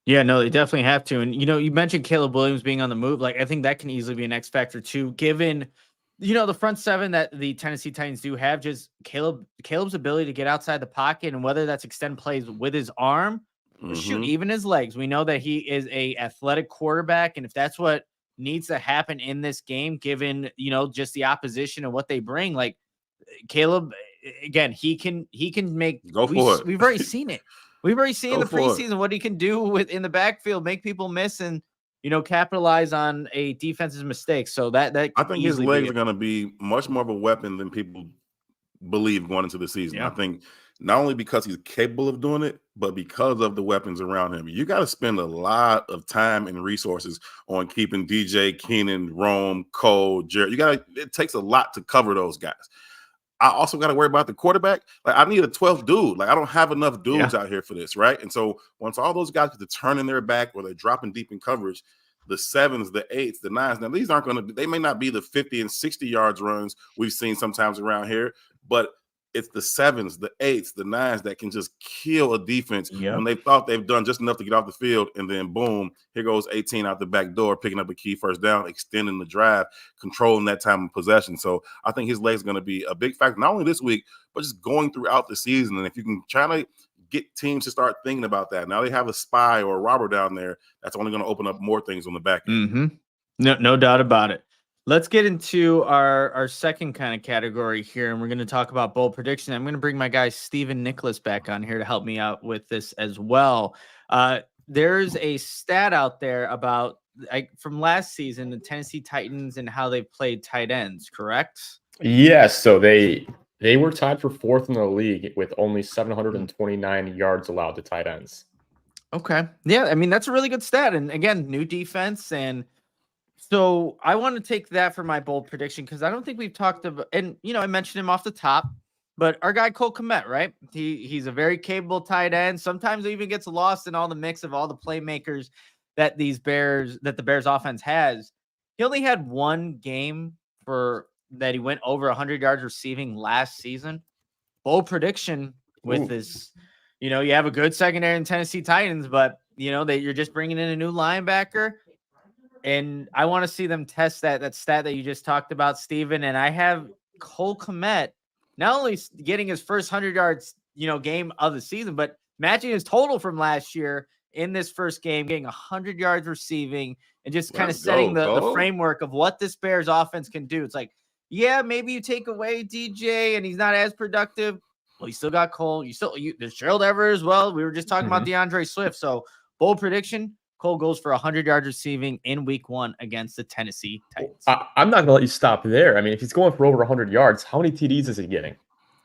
Yeah, no, they definitely have to. And, you mentioned Caleb Williams being on the move. I think that can easily be an X factor too, given, the front 7 that the Tennessee Titans do have, just Caleb's ability to get outside the pocket, and whether that's extend plays with his arm or shoot, even his legs. We know that he is a athletic quarterback. And if that's what needs to happen in this game, given, just the opposition and what they bring, Caleb, again, he can make. Go for it. We've already seen it. We've already seen in the preseason what he can do in the backfield, make people miss and capitalize on a defense's mistake. So that I think his legs are going to be much more of a weapon than people believe going into the season. Yeah. I think not only because he's capable of doing it, but because of the weapons around him. You got to spend a lot of time and resources on keeping DJ, Keenan, Rome, Cole, Jared. It takes a lot to cover those guys. I also got to worry about the quarterback. Like, I need a 12th dude. Like, I don't have enough dudes out here for this, right? And so once all those guys get to turning their back or they're dropping deep in coverage, the 7s, the 8s, the 9s, now these aren't going to be, they may not be the 50 and 60 yards runs we've seen sometimes around here, but it's the 7s, the 8s, the 9s that can just kill a defense when they thought they've done just enough to get off the field, and then boom, here goes 18 out the back door, picking up a key first down, extending the drive, controlling that time of possession. So I think his leg is going to be a big factor, not only this week, but just going throughout the season. And if you can try to get teams to start thinking about that, now they have a spy or a robber down there, that's only going to open up more things on the back end. No doubt about it. Let's get into our second kind of category here, and we're going to talk about bold prediction. I'm going to bring my guy Steven Nicholas back on here to help me out with this as well. There's a stat out there about from last season, the Tennessee Titans and how they played tight ends, correct? Yes. So they were tied for 4th in the league with only 729 yards allowed to tight ends. Okay. Yeah, I mean, that's a really good stat. And again, new defense. And so I want to take that for my bold prediction because I don't think we've talked about, and I mentioned him off the top, but our guy Cole Kmet, right? He's a very capable tight end. Sometimes he even gets lost in all the mix of all the playmakers that the Bears offense has. He only had one game that he went over 100 yards receiving last season. Bold prediction with this, you have a good secondary in Tennessee Titans, but you're just bringing in a new linebacker. And I want to see them test that stat that you just talked about, Steven. And I have Cole Kmet not only getting his first 100 yards, game of the season, but matching his total from last year in this first game, getting 100 yards receiving and just kind of setting the framework of what this Bears offense can do. It's like, yeah, maybe you take away DJ and he's not as productive. Well, you still got Cole. There's Gerald Everett as well. We were just talking about DeAndre Swift. So bold prediction. Cole goes for 100 yards receiving in week 1 against the Tennessee Titans. I'm not going to let you stop there. I mean, if he's going for over 100 yards, how many TDs is he getting?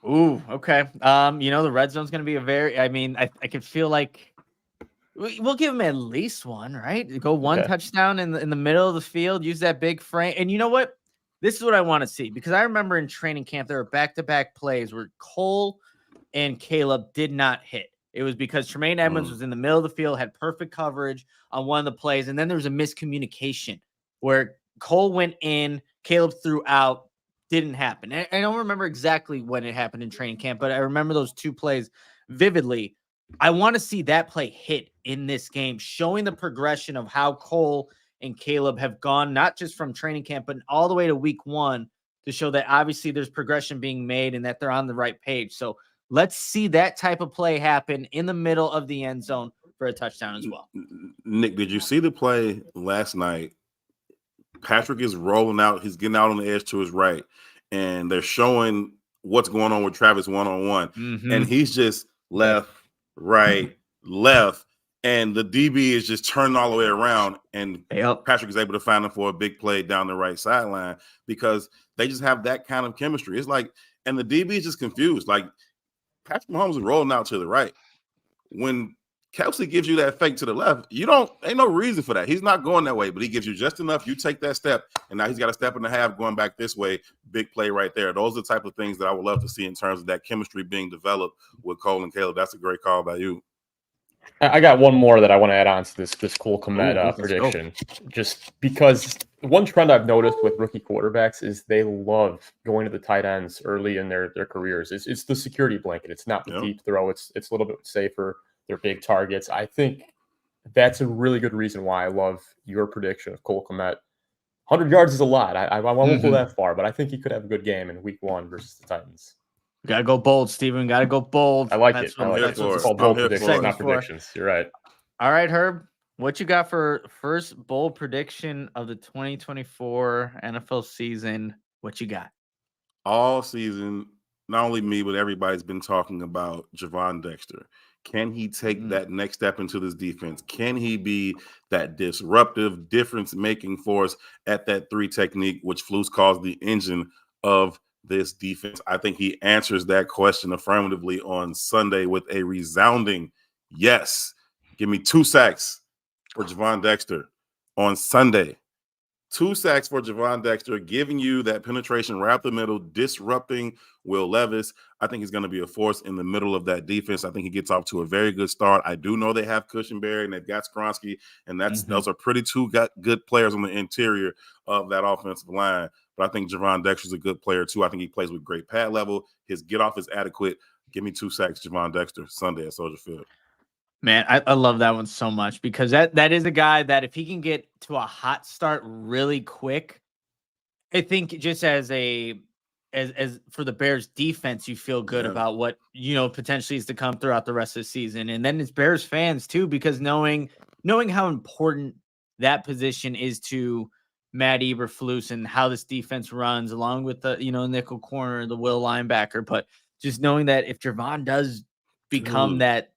Ooh, okay. The red zone's going to be I could feel like we'll give him at least one, right? Go one touchdown in the middle of the field, use that big frame. And you know what? This is what I want to see, because I remember in training camp, there were back-to-back plays where Cole and Caleb did not hit. It was because Tremaine Edmonds was in the middle of the field, had perfect coverage on one of the plays, and then there was a miscommunication where Cole went in, Caleb threw out, didn't happen. I don't remember exactly when it happened in training camp, but I remember those two plays vividly. I want to see that play hit in this game, showing the progression of how Cole and Caleb have gone, not just from training camp, but all the way to week 1 to show that obviously there's progression being made and that they're on the right page. So let's see that type of play happen in the middle of the end zone for a touchdown as well. Nick, did you see the play last night? Patrick is rolling out. He's getting out on the edge to his right, and they're showing what's going on with Travis one-on-one. And he's just left, right, left, and the DB is just turning all the way around, and Patrick is able to find him for a big play down the right sideline because they just have that kind of chemistry. It's like, and the DB is just confused. Like, Patrick Mahomes is rolling out to the right. When Kelsey gives you that fake to the left, ain't no reason for that. He's not going that way, but he gives you just enough. You take that step, and now he's got a step and a half going back this way. Big play right there. Those are the type of things that I would love to see in terms of that chemistry being developed with Cole and Caleb. That's a great call by you. I got one more that I want to add on to this Cole Kmet prediction. Just because one trend I've noticed with rookie quarterbacks is they love going to the tight ends early in their careers. It's the security blanket. It's not the deep throw. It's a little bit safer. They're big targets. I think that's a really good reason why I love your prediction of Cole Kmet. 100 yards is a lot. I won't go that far, but I think he could have a good game in week 1 versus the Titans. Got to go bold, Steven. Got to go bold. I like it. That's what it's called, bold predictions, not predictions. You're right. All right, Herb. What you got for first bold prediction of the 2024 NFL season? What you got? All season, not only me, but everybody's been talking about Javon Dexter. Can he take that next step into this defense? Can he be that disruptive, difference-making force at that 3 technique, which Flus calls the engine of this defense? I think he answers that question affirmatively on Sunday with a resounding yes. Give me 2 sacks for Javon Dexter on Sunday. 2 sacks for Javon Dexter, giving you that penetration right up the middle, disrupting Will Levis. I think he's going to be a force in the middle of that defense. I think he gets off to a very good start. I do know they have Cushenberry and they've got Skronsky, and those are pretty two good players on the interior of that offensive line. But I think Javon Dexter's a good player too. I think he plays with great pad level. His get off is adequate. Give me 2 sacks, Javon Dexter, Sunday at Soldier Field. Man, I love that one so much because that is a guy that if he can get to a hot start really quick, I think just as for the Bears defense, you feel good about what, potentially is to come throughout the rest of the season. And then it's Bears fans too, because knowing how important that position is to Matt Eberflus and how this defense runs along with the, nickel corner, the will linebacker, but just knowing that if Javon does become that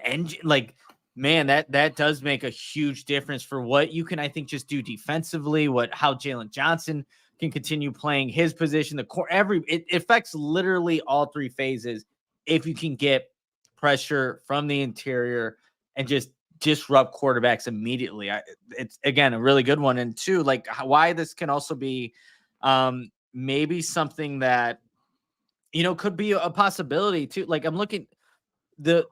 engine, like, man, that does make a huge difference for what you can, I think, just do defensively, how Jalen Johnson can continue playing his position, the core, it affects literally all 3 phases. If you can get pressure from the interior and just disrupt quarterbacks immediately, it's again, a really good one. And 2, like why this can also be maybe something that, could be a possibility too. Like I'm looking the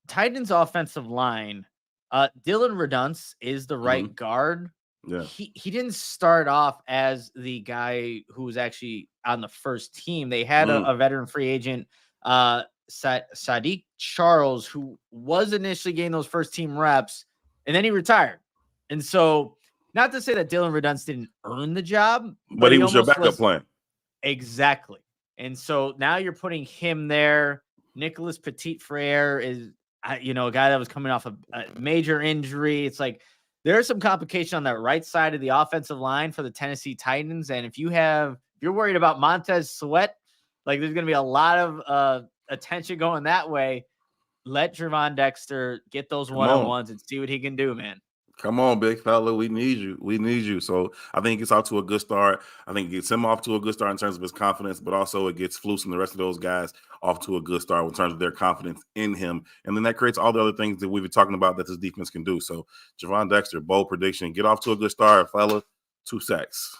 Titans offensive line, Dylan Redunce is the right guard. Yeah. He didn't start off as the guy who was actually on the first team. They had a veteran free agent, Sadiq Charles, who was initially getting those first team reps, and then he retired. And so, not to say that Dylan Redunce didn't earn the job, but he was your backup plan. Exactly. And so now you're putting him there. Nicholas Petit-Frere is, a guy that was coming off a major injury. It's like there's some complication on that right side of the offensive line for the Tennessee Titans. And if you're worried about Montez Sweat, like there's going to be a lot of attention going that way. Let Javon Dexter get those one-on-ones and see what he can do, man. Come on, big fella. We need you. We need you. So I think it gets off to a good start. I think it gets him off to a good start in terms of his confidence, but also it gets Flus and the rest of those guys off to a good start in terms of their confidence in him. And then that creates all the other things that we've been talking about that this defense can do. So Javon Dexter, bold prediction. Get off to a good start, fella. 2 sacks.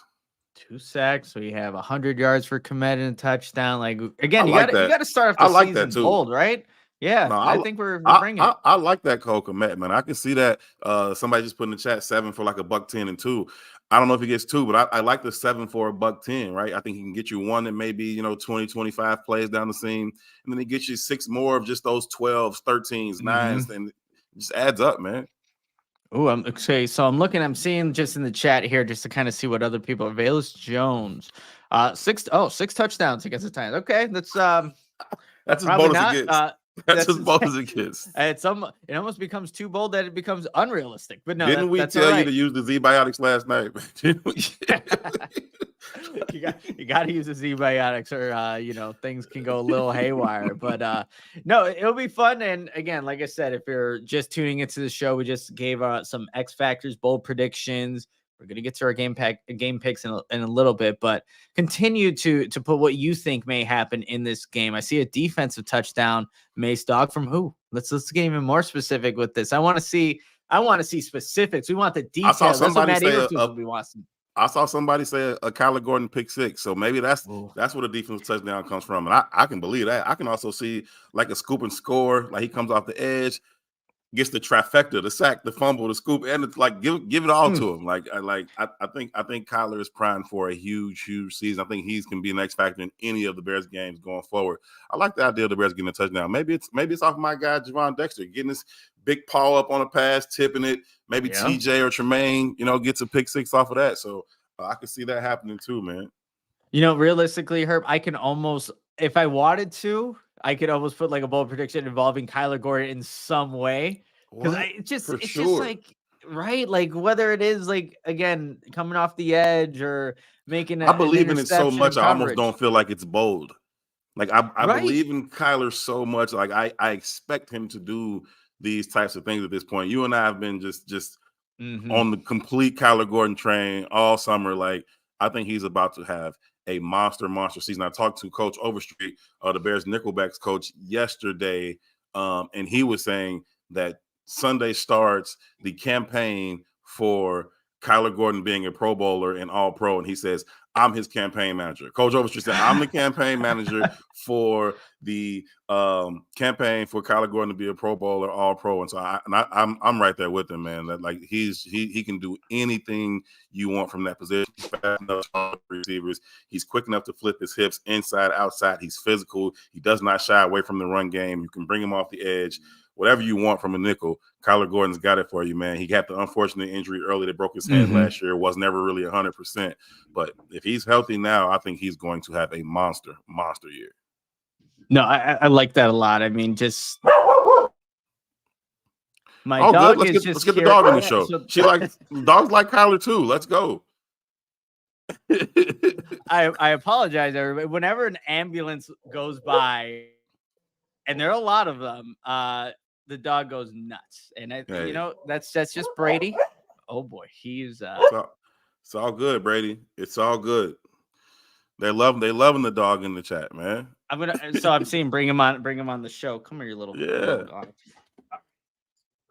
2 sacks. So you have 100 yards for Komet and a touchdown. Like, again, you got to start off the season bold, right? Yeah, no, I think we're bringing it. I like that Cole Kmet, man. I can see that. Somebody just put in the chat 7 for like $110 and 2. I don't know if he gets 2, but I like the 7 for $110, right? I think he can get you one that maybe 20, 25 plays down the seam, and then he gets you 6 more of just those 12s, 13s, 9s, and it just adds up, man. Oh, okay. So I'm seeing just in the chat here just to kind of see what other people are. Valus Jones, 6 touchdowns against the Titans. Okay, that's as bold as it gets. That's as bold as it gets. It almost becomes too bold that it becomes unrealistic. But no, didn't we tell you to use the Z-Biotics last night? you got to use the Z-Biotics, or things can go a little haywire. But no, it'll be fun. And again, like I said, if you're just tuning into the show, we just gave some X factors, bold predictions. We're going to get to our game picks in a little bit, but continue to put what you think may happen in this game. I see a defensive touchdown. Mace Dog from who? Let's get even more specific with this. I want to see specifics. We want the details. I saw somebody say a Kyler Gordon pick 6. So maybe that's what a defensive touchdown comes from. And I can believe that. I can also see like a scoop and score, like he comes off the edge, gets the trifecta, the sack, the fumble, the scoop, and it's like give it all to him. I think Kyler is primed for a huge season. I think he's can be an X factor in any of the Bears games going forward. I like the idea of the Bears getting a touchdown. Maybe it's off my guy Javon Dexter getting his big paw up on a pass, tipping it. Maybe TJ or Tremaine, gets a pick 6 off of that. So I could see that happening too, man. Realistically, Herb, I can almost, if I wanted to, I could almost put like a bold prediction involving Kyler Gordon in some way. Because just like, right? Like whether it is like, again, coming off the edge or making I believe in it so much, I almost don't feel like it's bold. Like I believe in Kyler so much. Like I expect him to do these types of things at this point. You and I have been just on the complete Kyler Gordon train all summer. Like I think he's about to have a monster season. I talked to Coach Overstreet, the Bears Nickelbacks coach, yesterday, and he was saying that Sunday starts the campaign for Kyler Gordon being a Pro Bowler and All-Pro, and he says, I'm his campaign manager. Coach Overstreet said, I'm the campaign manager for the campaign for Kyler Gordon to be a Pro Bowler, All-Pro. And so I'm right there with him, man. That like he can do anything you want from that position. He's fast enough to receivers. He's quick enough to flip his hips inside, outside. He's physical. He does not shy away from the run game. You can bring him off the edge. Whatever you want from a nickel, Kyler Gordon's got it for you, man. He had the unfortunate injury early that broke his hand last year. Was never really 100%. But if he's healthy now, I think he's going to have a monster year. No, I like that a lot. I mean, just my dog good. let's get the dog on the show. She likes dogs like Kyler too. Let's go. I apologize, everybody. Whenever an ambulance goes by, and there are a lot of them, the dog goes nuts. And you know, that's just Brady. Oh boy, he's it's all good, Brady. It's all good. They loving the dog in the chat, man. I'm seeing bring him on the show. Come here, you little dog.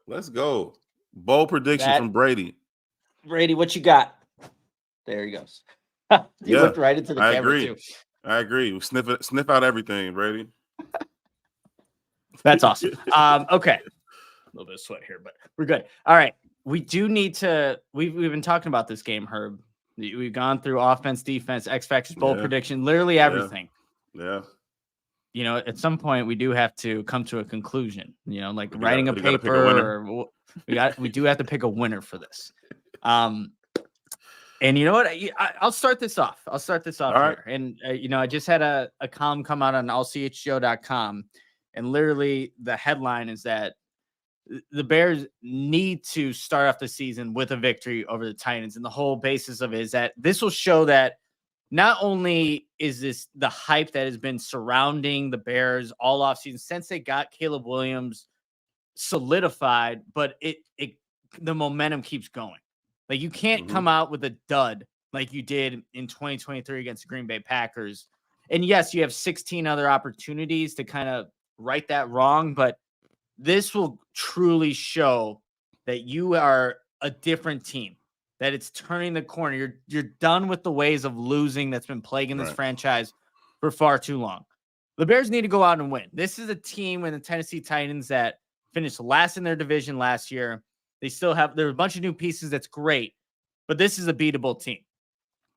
Let's go. Bold prediction from Brady. Brady, what you got? There he goes. You looked right into the camera too. I agree. Sniff out everything, Brady. That's awesome. Okay. A little bit of sweat here, but we're good. All right. We do need to we've been talking about this game, Herb. We've gone through offense, defense, X factors, bold prediction, literally everything. Yeah. You know, at some point we do have to come to a conclusion, you know, like writing a paper we do have to pick a winner for this. And you know what? I'll start this off. All here. Right. And, you know, I just had a column come out on ALLCITY.com. And literally the headline is that the Bears need to start off the season with a victory over the Titans. And the whole basis of it is that this will show that not only is this the hype that has been surrounding the Bears all offseason since they got Caleb Williams solidified, but the momentum keeps going. Like you can't come out with a dud like you did in 2023 against the Green Bay Packers. And yes, you have 16 other opportunities to kind of right that wrong, but this will truly show that you are a different team, that it's turning the corner. You're done with the ways of losing that's been plaguing this franchise for far too long. The Bears need to go out and win. This is a team in the Tennessee Titans that finished last in their division last year. There's a bunch of new pieces. That's great, but this is a beatable team.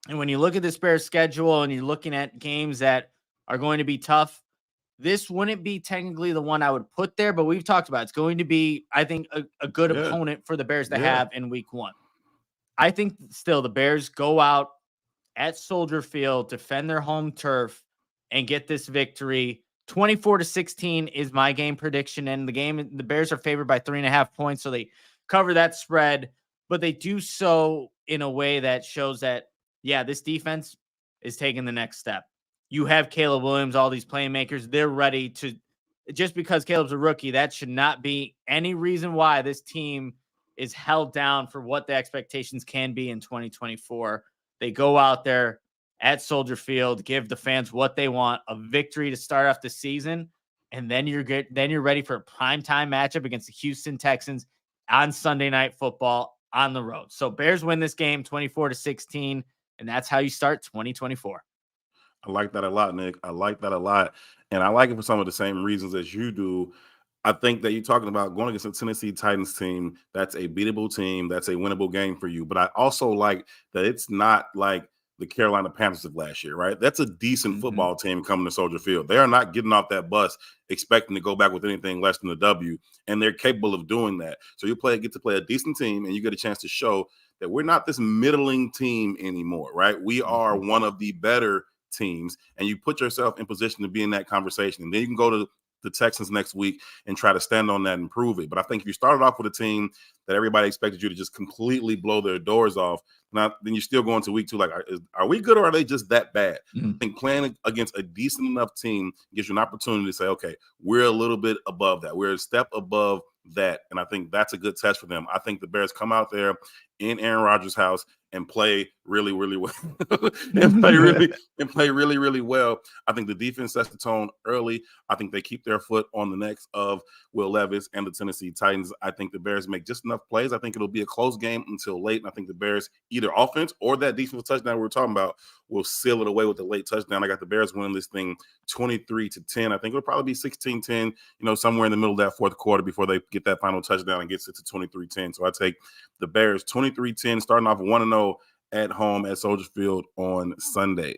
And when you look at this Bears schedule and you're looking at games that are going to be tough, this wouldn't be technically the one I would put there, but we've talked about it's going to be, I think, a good opponent for the Bears to have in week one. I think still the Bears go out at Soldier Field, defend their home turf, and get this victory. 24-16 is my game prediction. And the Bears are favored by 3.5 points, so they cover that spread, but they do so in a way that shows that, yeah, this defense is taking the next step. You have Caleb Williams, all these playmakers. They're ready to – just because Caleb's a rookie, that should not be any reason why this team is held down for what the expectations can be in 2024. They go out there at Soldier Field, give the fans what they want, a victory to start off the season, and then you're good. Then you're ready for a primetime matchup against the Houston Texans on Sunday Night Football on the road. So Bears win this game 24-16, and that's how you start 2024. I like that a lot, Nick. I like that a lot. And I like it for some of the same reasons as you do. I think that you're talking about going against a Tennessee Titans team. That's a beatable team. That's a winnable game for you. But I also like that it's not like the Carolina Panthers of last year, right? That's a decent football team coming to Soldier Field. They are not getting off that bus expecting to go back with anything less than a W, and they're capable of doing that. So you get to play a decent team, and you get a chance to show that we're not this middling team anymore, right? We are one of the better teams, and you put yourself in position to be in that conversation. And then you can go to the Texans next week and try to stand on that and prove it. But I think if you started off with a team that everybody expected you to just completely blow their doors off, then you're still going to week two. Like, are we good or are they just that bad? I think playing against a decent enough team gives you an opportunity to say, okay, we're a little bit above that. We're a step above that. And I think that's a good test for them. I think the Bears come out there in Aaron Rodgers' house and play really, really well. and play really, really well. I think the defense sets the tone early. I think they keep their foot on the necks of Will Levis and the Tennessee Titans. I think the Bears make just enough plays. I think it'll be a close game until late. And I think the Bears, either offense or that defensive touchdown we were talking about, will seal it away with a late touchdown. I got the Bears winning this thing 23-10. I think it'll probably be 16-10, somewhere in the middle of that fourth quarter before they get that final touchdown and gets it to 23-10. So I take the Bears 23-10, starting off 1-0 at home at Soldier Field on Sunday.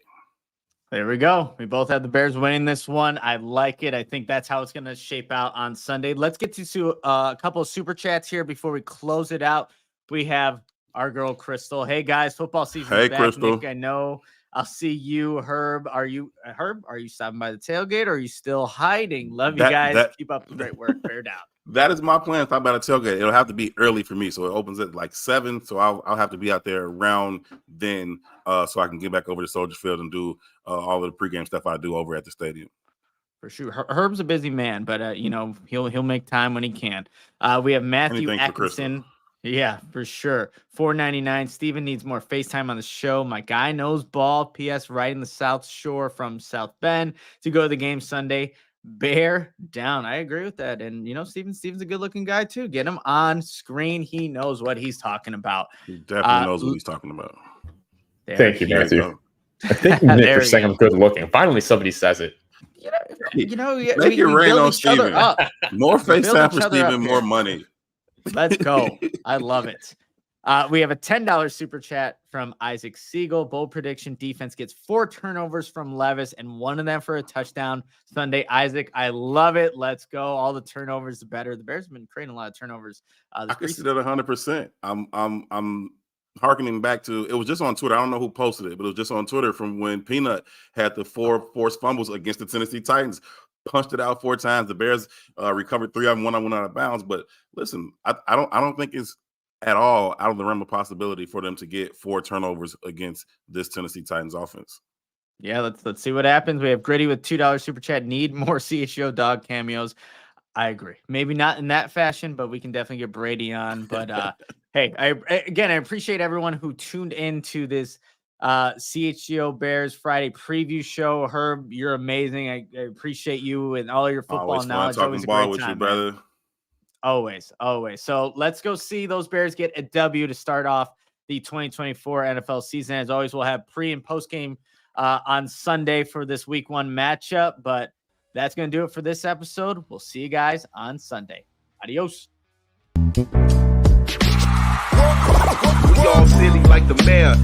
There we go. We both have the Bears winning this one. I like it. I think that's how it's going to shape out on Sunday. Let's get to a couple of super chats here before we close it out. We have our girl Crystal. Hey guys, football season. Hey back. Crystal. Nick, I know. I'll see you, Herb. Are you stopping by the tailgate or are you still hiding? Love you guys. Keep up the great work. Fair down. That is my plan. Stop by the tailgate. It'll have to be early for me, so it opens at like 7. So I'll have to be out there around then, so I can get back over to Soldier Field and do all of the pregame stuff I do over at the stadium. For sure, Herb's a busy man, but he'll make time when he can. We have Matthew Atkinson. Yeah, for sure. $4.99. Steven needs more FaceTime on the show. My guy knows ball. P.S. right in the South Shore from South Bend to go to the game Sunday. Bear down. I agree with that. And, Steven's a good-looking guy, too. Get him on screen. He knows what he's talking about. He definitely knows what he's talking about. Thank you, Matthew. I think Nick for saying I'm good-looking. Finally, somebody says it. Make it rain on Steven. More FaceTime for Steven, more money. Let's go. I love it. We have a $10 super chat from Isaac Siegel. Bold prediction: defense gets 4 turnovers from Levis and 1 of them for a touchdown Sunday. Isaac, I love it. Let's go. All the turnovers, the better. The Bears have been creating a lot of turnovers. I can see that 100%. I'm harkening back to, it was just on Twitter. I don't know who posted it, but it was just on Twitter from when Peanut had the 4 forced fumbles against the Tennessee Titans. Punched it out 4 times. The Bears recovered 3 of them. 1 went out of bounds. But listen, I don't think it's at all out of the realm of possibility for them to get 4 turnovers against this Tennessee Titans offense. Yeah, let's see what happens. We have Gritty with $2 super chat. Need more CHGO dog cameos. I agree. Maybe not in that fashion, but we can definitely get Brady on. But hey, I appreciate everyone who tuned into this CHGO Bears Friday preview show. Herb, you're amazing. I appreciate you and all your football knowledge. Always a great time, brother. Always. So let's go see those Bears get a W to start off the 2024 NFL season. As always, we'll have pre and post game on Sunday for this week 1 matchup. But that's going to do it for this episode. We'll see you guys on Sunday. Adios. We all silly like the mayor.